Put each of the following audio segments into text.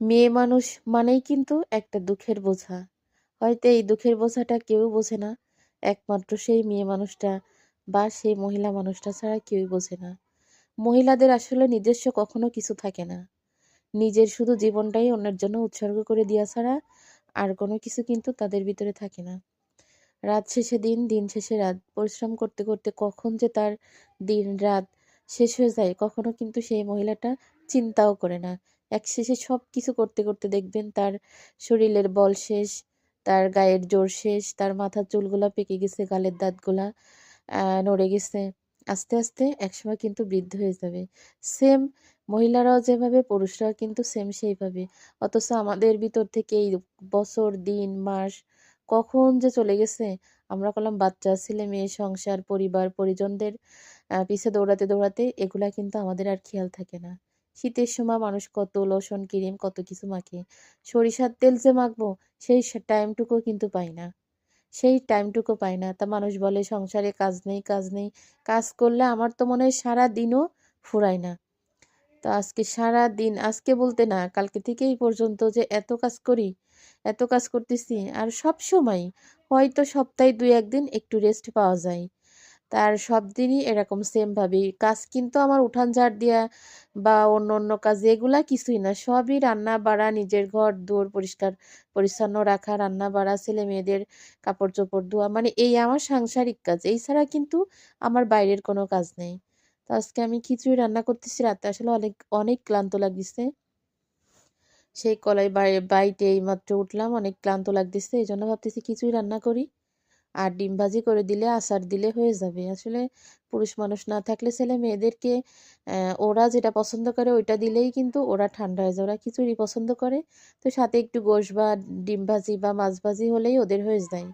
মেয়ে মানুষ মানেই কিন্তু একটা দুঃখের বোঝা। হয়তো এই দুঃখের বোঝাটা কেউ বোঝে না। একমাত্র সেই মেয়ে মানুষটা বা সেই মহিলা মানুষটা ছাড়া কেউই বোঝে না। মহিলাদের আসলে নিজস্ব কখনো কিছু থাকে না। নিজের শুধু জীবনটাই অন্যের জন্য উৎসর্গ করে দেওয়া ছাড়া আর কোনো কিছু কিন্তু তাদের ভিতরে থাকে না। রাত শেষে দিন, দিন শেষে রাত। পরিশ্রম করতে, করতে কখন যে তার দিন, রাত শেষ হয়ে যায় কখনো কিন্তু সেই মহিলাটা চিন্তাও করে না। একশেষে সবকিছু করতে, করতে দেখবেন তার শরীরের বল শেষ, তার গায়ের জোর শেষ, তার মাথার চুলগুলা পেকে গেছে, গালের দাঁতগুলা নড়ে গেছে। আস্তে, আস্তে একসময় কিন্তু বৃদ্ধ হয়ে যাবে। সেম মহিলারাও যেভাবে পুরুষরাও কিন্তু সেম সেইভাবে। অথচ আমাদের ভিতর থেকে এই বছর, দিন, মাস কখন যে চলে গেছে আমরা করলাম বাচ্চা, ছেলে-মেয়ে, সংসার, পরিবার, পরিজনদের পিছে দৌড়াতে, দৌড়াতে এগুলা কিন্তু আমাদের আর খেয়াল থাকে না। শীতের সময় মানুষ কত লোশন, ক্রিম কত কিছু মাখে। সরিষার তেল যে মাখবো সেই টাইমটুকুও কিন্তু পাই না। সেই টাইমটুকু পাই না। তা মানুষ বলে সংসারে কাজ নেই, কাজ নেই। কাজ করলে আমার তো মনে হয় সারাদিনও ফুরায় না। তো আজকে সারাদিন, আজকে বলতে না কালকে থেকে এই পর্যন্ত যে এত কাজ করি, এত কাজ করতেছি আর সবসময় হয়তো সপ্তাহে ২-১ দিন একটু রেস্ট পাওয়া যায়। তার সব দিনই এরকম সেম ভাবে কাজ কিন্তু আমার উঠান ঝাড় দিয়া বা অন্য অন্য কাজ এগুলা কিছুই না, সবই রান্না বাড়া, নিজের ঘর দুয়ার পরিষ্কার পরিচ্ছন্ন রাখা, রান্না বাড়া, ছেলে মেয়েদের কাপড় চোপড় ধোয়া, মানে এই আমার সাংসারিক কাজ। এই ছাড়া কিন্তু আমার বাইরের কোনো কাজ নেই। তো আজকে আমি খিচুড়ি রান্না করতেছি, রাতে আসলে অনেক অনেক ক্লান্ত লাগতেছে। সেই কলাই বাইটে এইমাত্র উঠলাম, অনেক ক্লান্ত লাগতেছে, এই জন্য ভাবতেছি খিচুড়ি রান্না করি আর ডিম ভাজি করে দিলে, আচার দিলে হয়ে যাবে। আসলে পুরুষ মানুষ না থাকলে ছেলে মেয়েদেরকে ওরা যেটা পছন্দ করে ওইটা দিলেই কিন্তু ওরা ঠান্ডা হয়ে যায়। ওরা খিচুড়ি পছন্দ করে, তো সাথে একটু গোশ বা ডিম ভাজি বা মাছ ভাজি হলেই ওদের হয়ে যায়।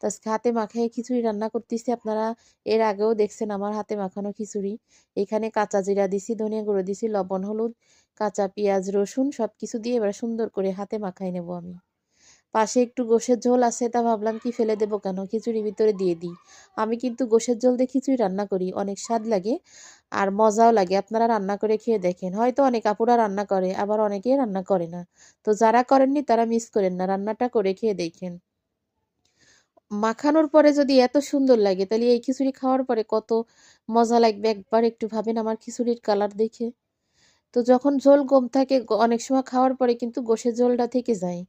তো আজকে হাতে মাখায় খিচুড়ি রান্না করতেছি। আপনারা এর আগেও দেখছেন আমার হাতে মাখানো খিচুড়ি। এখানে কাঁচা জিরা দিছি, ধনিয়া গুঁড়ো দিছি, লবণ, হলুদ, কাঁচা পেঁয়াজ, রসুন সবকিছু দিয়ে এবার সুন্দর করে হাতে মাখাই নেব আমি। পাশে একটু গোশের ঝোল আছে, তা ভাবলাম কি ফেলে দেবো কেন, খিচুড়ির ভিতরে দিয়ে দিই। আমি কিন্তু গোশের ঝোল দিয়ে খিচুড়ি রান্না করি, অনেক স্বাদ লাগে আর মজাও লাগে। আপনারা রান্না করে খেয়ে দেখেন। হয়তো অনেক আপুরা রান্না করে, আবার অনেকেই রান্না করে না। তো যারা করেননি তারা মিস করেন না, রান্নাটা করে খেয়ে দেখেন। মাখানোর পরে যদি এত সুন্দর লাগে তাহলে এই খিচুড়ি খাওয়ার পরে কত মজা লাগবে একবার একটু ভাবেন আমার খিচুড়ির কালার দেখে। তো যখন ঝোল কম থাকে অনেক সময় খাওয়ার পরে কিন্তু গোশের ঝোলটা থেকে যায়।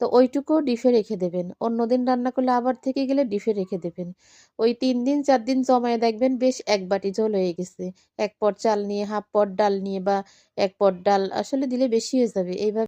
তো ওইটুকুও ডিপে রেখে দেবেন। অন্যদিন রান্না করলে আবার থেকে গেলে ডিপে রেখে দেবেন। ওই ৩ দিন ৪ দিন জমায়ে দেখবেন বেশ ১ বাটি ঝোল হয়ে গেছে। ১ পট চাল নিয়ে, হাফ পট ডাল নিয়ে বা ১ পট ডাল আসলে দিলে বেশি হয়ে যাবে। এইভাবে